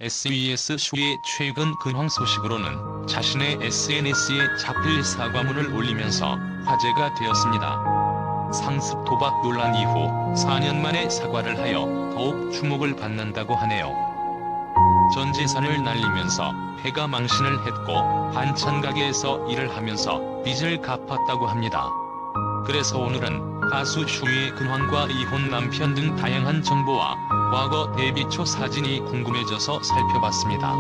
SES 슈의 최근 근황 소식으로는 자신의 SNS에 자필 사과문을 올리면서 화제가 되었습니다. 상습 도박 논란 이후 4년 만에 사과를 하여 더욱 주목을 받는다고 하네요. 전 재산을 날리면서 배가 망신을 했고 반찬 가게에서 일을 하면서 빚을 갚았다고 합니다. 그래서 오늘은 가수 슈의 근황과 이혼 남편 등 다양한 정보와 과거 데뷔 초 사진이 궁금해져서 살펴봤습니다.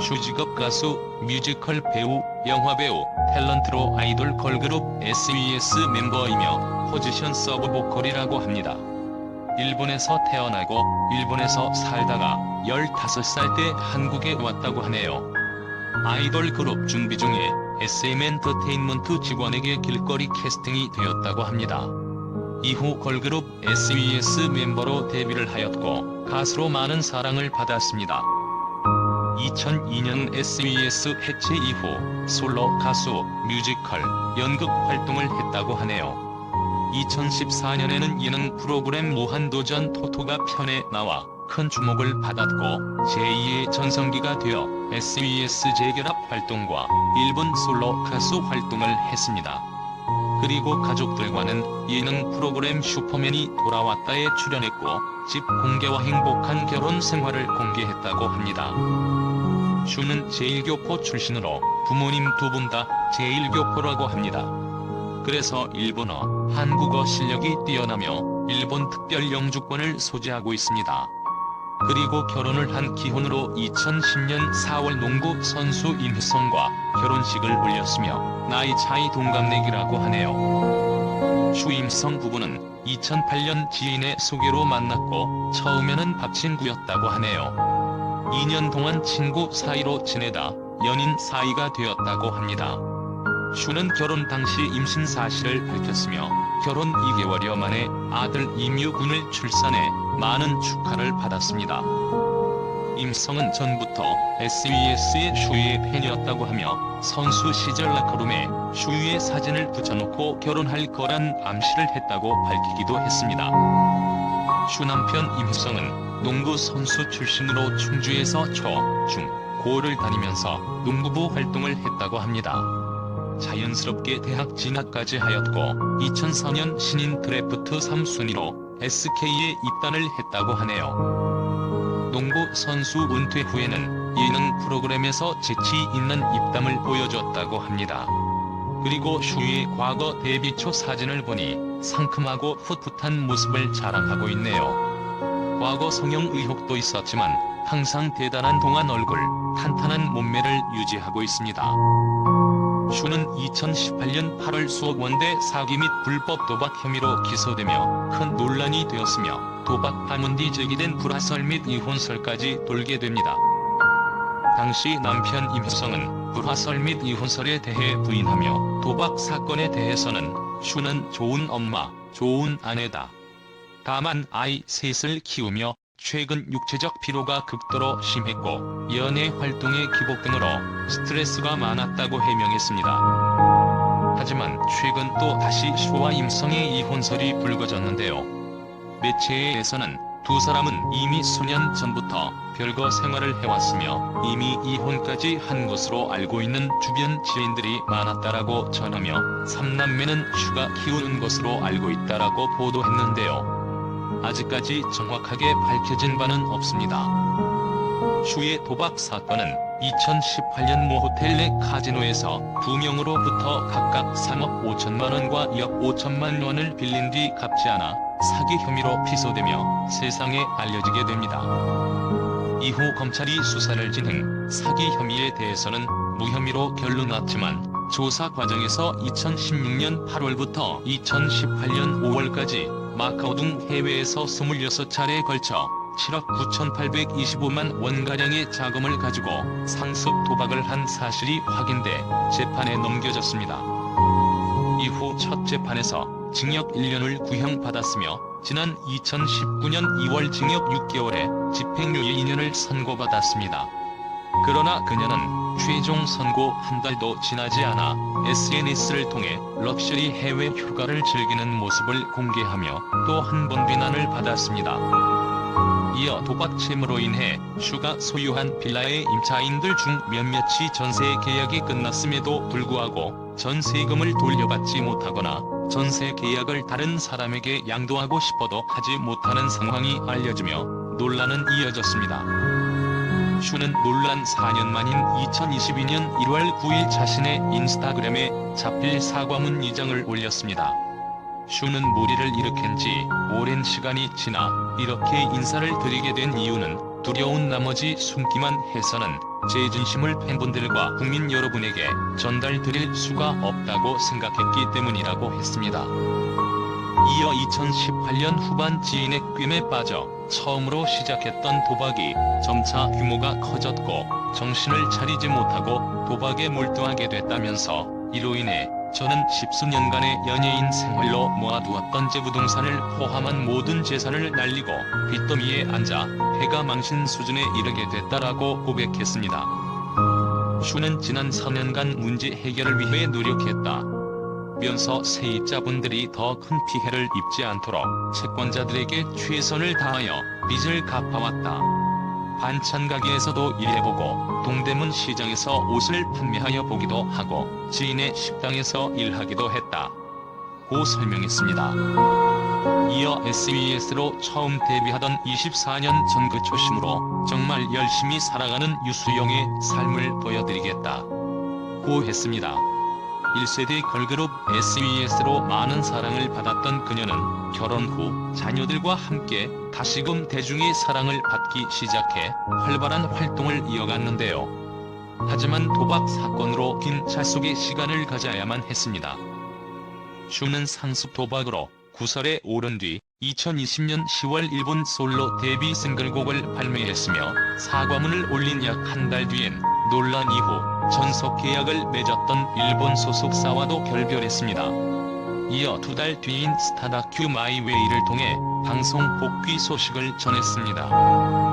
슈 직업 가수, 뮤지컬 배우, 영화배우, 탤런트로 아이돌 걸그룹 SES 멤버이며 포지션 서브 보컬이라고 합니다. 일본에서 태어나고 일본에서 살다가 15살 때 한국에 왔다고 하네요. 아이돌 그룹 준비 중에 SM 엔터테인먼트 직원에게 길거리 캐스팅이 되었다고 합니다. 이후 걸그룹 SES 멤버로 데뷔를 하였고 가수로 많은 사랑을 받았습니다. 2002년 SES 해체 이후 솔로 가수, 뮤지컬, 연극 활동을 했다고 하네요. 2014년에는 예능 프로그램 무한도전 토토가 편에 나와 큰 주목을 받았고 제2의 전성기가 되어 SES 재결합 활동과 일본 솔로 가수 활동을 했습니다. 그리고 가족들과는 예능 프로그램 슈퍼맨이 돌아왔다에 출연했고 집 공개와 행복한 결혼 생활을 공개했다고 합니다. 슈는 제1교포 출신으로 부모님 두 분 다 제1교포라고 합니다. 그래서 일본어, 한국어 실력이 뛰어나며 일본 특별 영주권을 소지하고 있습니다. 그리고 결혼을 한 기혼으로 2010년 4월 농구 선수 임희성과 결혼식을 올렸으며 나이 차이 동갑내기라고 하네요. 슈 임희성 부부는 2008년 지인의 소개로 만났고 처음에는 밥친구였다고 하네요. 2년 동안 친구 사이로 지내다 연인 사이가 되었다고 합니다. 슈는 결혼 당시 임신 사실을 밝혔으며 결혼 2개월여 만에 아들 임유군을 출산해 많은 축하를 받았습니다. 임성은 전부터 SES의 슈의 팬이었다고 하며 선수 시절 라커룸에 슈의 사진을 붙여놓고 결혼할 거란 암시를 했다고 밝히기도 했습니다. 슈 남편 임희성은 농구 선수 출신으로 충주에서 초, 중, 고를 다니면서 농구부 활동을 했다고 합니다. 자연스럽게 대학 진학까지 하였고 2004년 신인 드래프트 3순위로 SK에 입단을 했다고 하네요. 농구 선수 은퇴 후에는 예능 프로그램에서 재치 있는 입담을 보여줬다고 합니다. 그리고 슈의 과거 데뷔 초 사진을 보니 상큼하고 풋풋한 모습을 자랑하고 있네요. 과거 성형 의혹도 있었지만 항상 대단한 동안 얼굴, 탄탄한 몸매를 유지하고 있습니다. 슈는 2018년 8월 수억원대 사기 및 불법 도박 혐의로 기소되며 큰 논란이 되었으며 도박 파문이 제기된 불화설 및 이혼설까지 돌게 됩니다. 당시 남편 임희성은 불화설 및 이혼설에 대해 부인하며 도박 사건에 대해서는 슈는 좋은 엄마, 좋은 아내다. 다만 아이 셋을 키우며 최근 육체적 피로가 극도로 심했고 연애 활동의 기복 등으로 스트레스가 많았다고 해명했습니다. 하지만 최근 또 다시 슈와 임성의 이혼설이 불거졌는데요. 매체에서는 두 사람은 이미 수년 전부터 별거 생활을 해왔으며 이미 이혼까지 한 것으로 알고 있는 주변 지인들이 많았다라고 전하며 3남매는 슈가 키우는 것으로 알고 있다라고 보도했는데요. 아직까지 정확하게 밝혀진 바는 없습니다. 슈의 도박 사건은 2018년 모 호텔 내 카지노에서 두 명으로부터 각각 3억 5천만 원과 2억 5천만 원을 빌린 뒤 갚지 않아 사기 혐의로 기소되며 세상에 알려지게 됩니다. 이후 검찰이 수사를 진행, 사기 혐의에 대해서는 무혐의로 결론 났지만 조사 과정에서 2016년 8월부터 2018년 5월까지 마카오 등 해외에서 26차례에 걸쳐 7억 9,825만 원가량의 자금을 가지고 상습 도박을 한 사실이 확인돼 재판에 넘겨졌습니다. 이후 첫 재판에서 징역 1년을 구형받았으며 지난 2019년 2월 징역 6개월에 집행유예 2년을 선고받았습니다. 그러나 그녀는 최종 선고 한 달도 지나지 않아 SNS를 통해 럭셔리 해외 휴가를 즐기는 모습을 공개하며 또 한 번 비난을 받았습니다. 이어 도박침으로 인해 슈가 소유한 빌라의 임차인들 중 몇몇이 전세 계약이 끝났음에도 불구하고 전세금을 돌려받지 못하거나 전세 계약을 다른 사람에게 양도하고 싶어도 하지 못하는 상황이 알려지며 논란은 이어졌습니다. 슈는 논란 4년 만인 2022년 1월 9일 자신의 인스타그램에 자필 사과문 2장을 올렸습니다. 슈는 무리를 일으킨 지 오랜 시간이 지나 이렇게 인사를 드리게 된 이유는 두려운 나머지 숨기만 해서는 제 진심을 팬분들과 국민 여러분에게 전달드릴 수가 없다고 생각했기 때문이라고 했습니다. 이어 2018년 후반 지인의 꿰매 빠져 처음으로 시작했던 도박이 점차 규모가 커졌고 정신을 차리지 못하고 도박에 몰두하게 됐다면서 이로 인해 저는 십수년간의 연예인 생활로 모아두었던 재부동산을 포함한 모든 재산을 날리고 빚더미에 앉아 패가 망신 수준에 이르게 됐다라고 고백했습니다. 슈는 지난 4년간 문제 해결을 위해 노력했다. 면서 세입자분들이 더 큰 피해를 입지 않도록 채권자들에게 최선을 다하여 빚을 갚아왔다. 반찬 가게에서도 일해보고 동대문 시장에서 옷을 판매하여 보기도 하고 지인의 식당에서 일하기도 했다. 고 설명했습니다. 이어 SES로 처음 데뷔하던 24년 전 그 초심으로 정말 열심히 살아가는 유수영의 삶을 보여드리겠다. 고 했습니다. 1세대 걸그룹 SES로 많은 사랑을 받았던 그녀는 결혼 후 자녀들과 함께 다시금 대중의 사랑을 받기 시작해 활발한 활동을 이어갔는데요. 하지만 도박 사건으로 긴 차 속의 시간을 가져야만 했습니다. 슈는 상습 도박으로 구설에 오른 뒤 2020년 10월 일본 솔로 데뷔 싱글곡을 발매했으며 사과문을 올린 약 한 달 뒤엔 논란 이후 전속 계약을 맺었던 일본 소속사와도 결별했습니다. 이어 2달 뒤인 스타 다큐 마이 웨이를 통해 방송 복귀 소식을 전했습니다.